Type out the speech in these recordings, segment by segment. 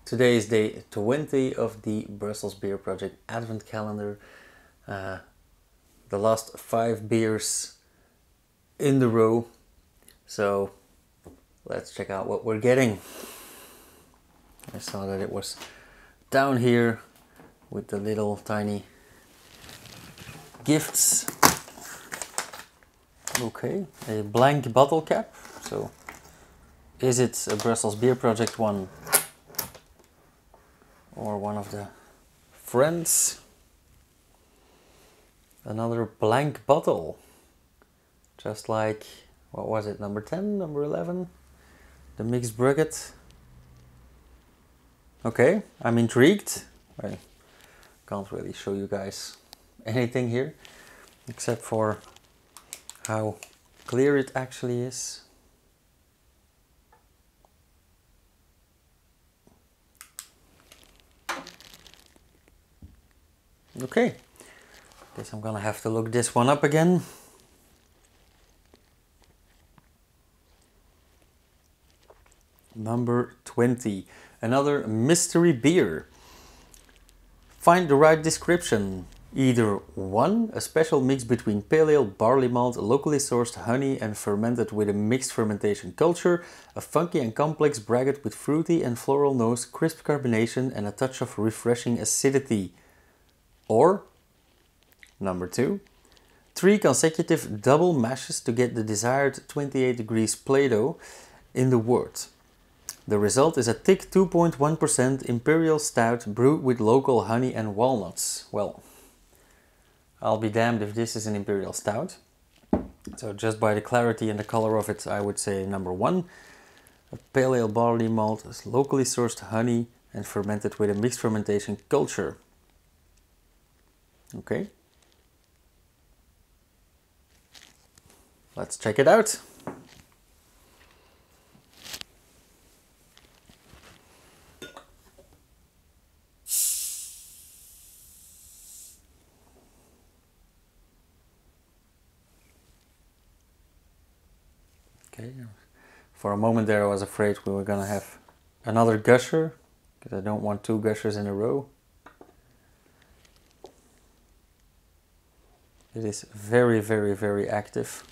Today is day 20 of the Brussels Beer Project Advent Calendar. The last 5 beers in the row. So let's check out what we're getting. I saw that it was down here with the little tiny gifts. Okay, a blank bottle cap. So is it a Brussels Beer Project one? Or one of the friends? Another blank bottle. Just like, what was it, number 10, number 11? The mixed brugget. Okay, I'm intrigued. I can't really show you guys anything here, except for how clear it actually is. Okay, guess I'm gonna have to look this one up again. Number 20, another mystery beer. Find the right description. Either 1, a special mix between pale ale, barley malt, locally sourced honey and fermented with a mixed fermentation culture, a funky and complex braggot with fruity and floral nose, crisp carbonation and a touch of refreshing acidity. Or, number 2, 3 consecutive double mashes to get the desired 28 degrees Play-Doh in the wort. The result is a thick 2.1% Imperial Stout brewed with local honey and walnuts. Well, I'll be damned if this is an Imperial Stout. So just by the clarity and the color of it, I would say number 1. A pale ale barley malt, locally sourced honey and fermented with a mixed fermentation culture. Okay. Let's check it out. Okay. For a moment there I was afraid we were gonna have another gusher, because I don't want 2 gushers in a row. It is very, very, very active.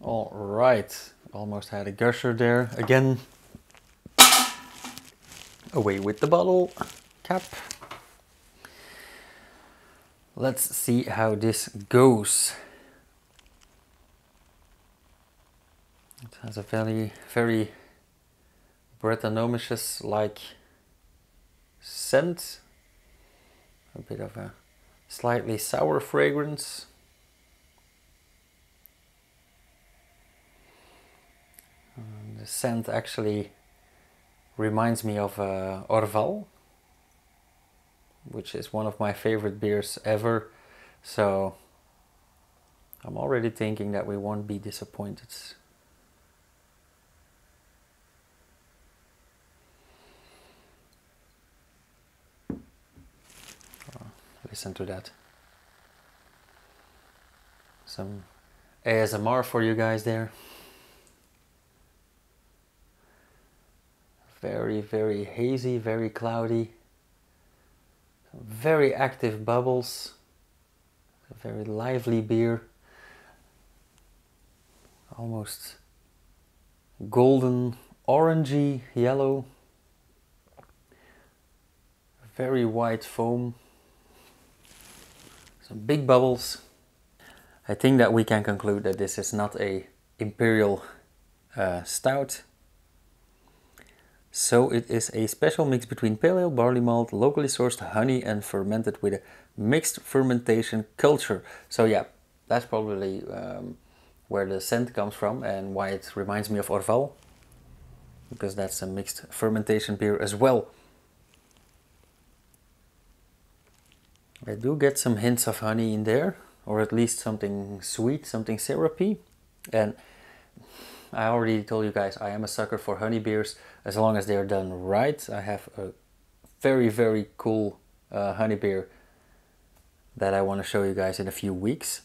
All right, almost had a gusher there. Again, away with the bottle cap. Let's see how this goes. It has a very, very Brettanomyces-like scent. A bit of a slightly sour fragrance. The scent actually reminds me of Orval, which is one of my favorite beers ever. So I'm already thinking that we won't be disappointed. Listen to that. Some ASMR for you guys there. Very, very hazy, very cloudy. Very active bubbles. A very lively beer. Almost golden, orangey, yellow. Very white foam. Some big bubbles. I think that we can conclude that this is not a Imperial Stout. So it is a special mix between pale ale, barley malt, locally sourced honey and fermented with a mixed fermentation culture. So yeah, that's probably where the scent comes from and why it reminds me of Orval. Because that's a mixed fermentation beer as well. I do get some hints of honey in there, or at least something sweet, something syrupy. And I already told you guys I am a sucker for honey beers as long as they're done right. I have a very, very cool honey beer that I want to show you guys in a few weeks.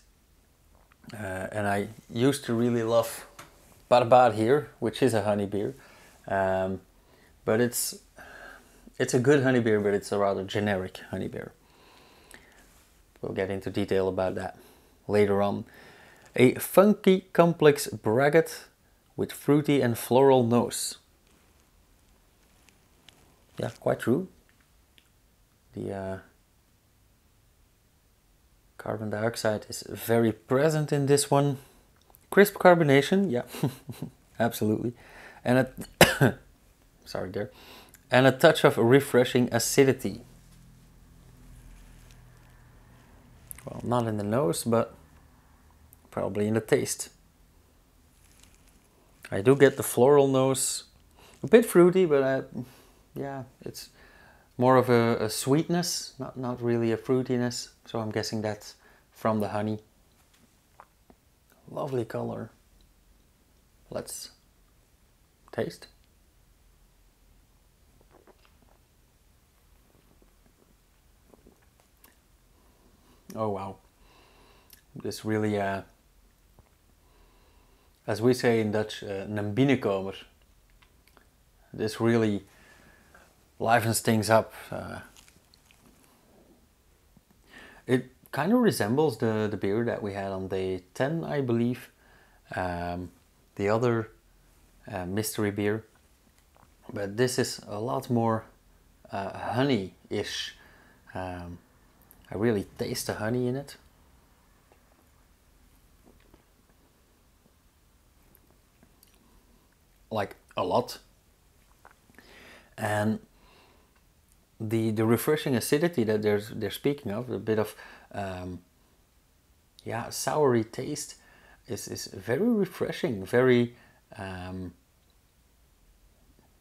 And I used to really love Bad Bad here, which is a honey beer, but it's a good honey beer, but it's a rather generic honey beer. We'll get into detail about that later on. A funky complex braggot with fruity and floral nose. Yeah, quite true. The carbon dioxide is very present in this one. Crisp carbonation, yeah, absolutely. And a sorry there. And a touch of refreshing acidity. Well, not in the nose, but probably in the taste. I do get the floral nose, a bit fruity, but yeah, it's more of a sweetness, not really a fruitiness. So I'm guessing that's from the honey. Lovely color. Let's taste. Oh wow, this really, as we say in Dutch, een binnenkomer. This really livens things up. It kind of resembles the beer that we had on day 10, I believe. The other mystery beer. But this is a lot more honey-ish. I really taste the honey in it. Like a lot. And the refreshing acidity that they're speaking of, a bit of yeah, soury taste, is very refreshing, very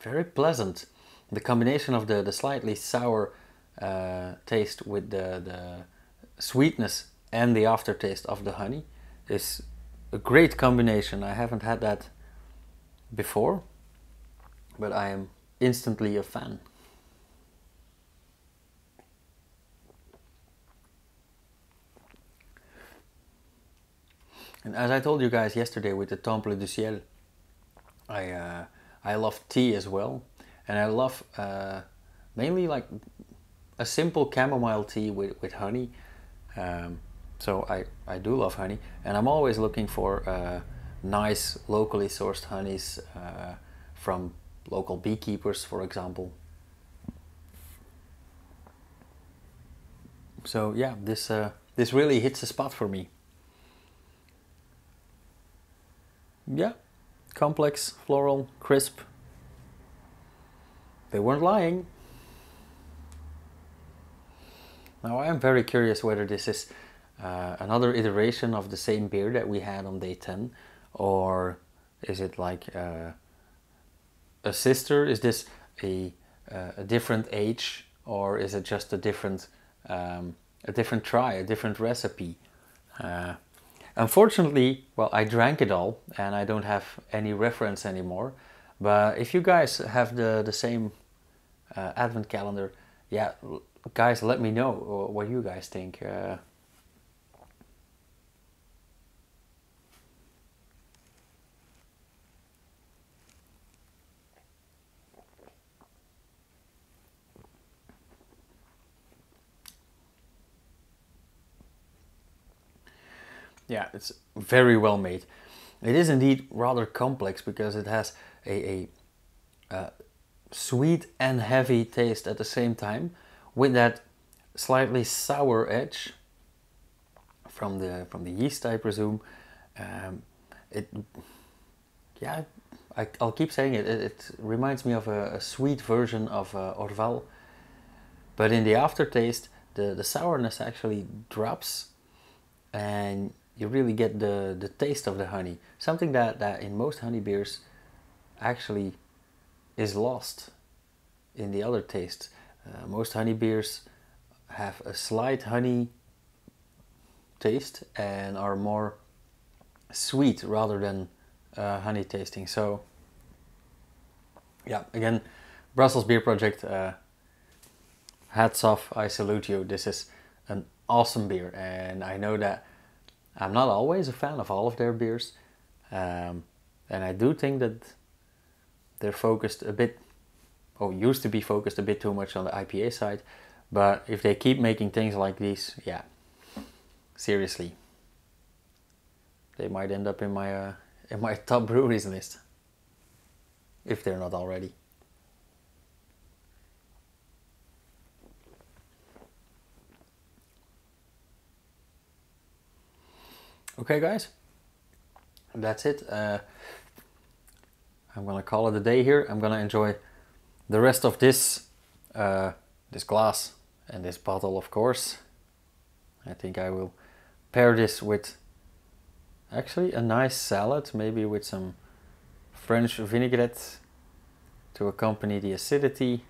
very pleasant. The combination of the slightly sour taste with the sweetness and the aftertaste of the honey is a great combination. I haven't had that before, but I am instantly a fan. And as I told you guys yesterday with the Temple du Ciel, I love tea as well, and I love mainly like a simple chamomile tea with honey. So I do love honey, and I'm always looking for nice locally sourced honeys from local beekeepers, for example. So yeah, this really hits the spot for me. Yeah, complex, floral, crisp. They weren't lying. Now I am very curious whether this is another iteration of the same beer that we had on day 10, or is it like a sister? Is this a different age, or is it just a different try, a different recipe? Unfortunately, well, I drank it all and I don't have any reference anymore. But if you guys have the same advent calendar, yeah, guys, let me know what you guys think. Yeah, it's very well made. It is indeed rather complex because it has a sweet and heavy taste at the same time, with that slightly sour edge from the yeast, I presume. It, yeah, I'll keep saying it. It reminds me of a sweet version of Orval, but in the aftertaste, the sourness actually drops, and you really get the taste of the honey. Something that in most honey beers actually is lost in the other tastes. Most honey beers have a slight honey taste and are more sweet rather than honey tasting. So yeah, again, Brussels Beer Project, hats off, I salute you. This is an awesome beer, and I know that I'm not always a fan of all of their beers, And I do think that they're focused a bit, or used to be focused a bit too much on the IPA side. But if they keep making things like these, yeah, seriously, they might end up in my top breweries list, if they're not already. Okay, guys, that's it. I'm gonna call it a day here. I'm gonna enjoy the rest of this this glass and this bottle, of course. I think I will pair this with actually a nice salad, maybe with some French vinaigrette to accompany the acidity,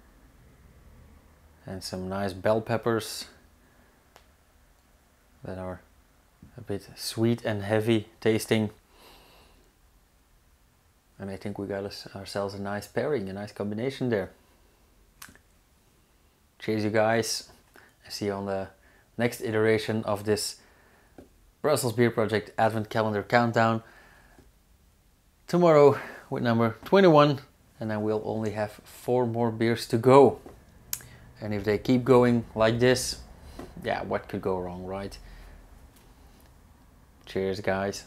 and some nice bell peppers that are a bit sweet and heavy tasting. And I think we got ourselves a nice pairing, a nice combination there. Cheers, you guys. I see you on the next iteration of this Brussels Beer Project Advent Calendar Countdown. Tomorrow with number 21, and then we'll only have 4 more beers to go. And if they keep going like this, yeah, what could go wrong, right? Cheers, guys.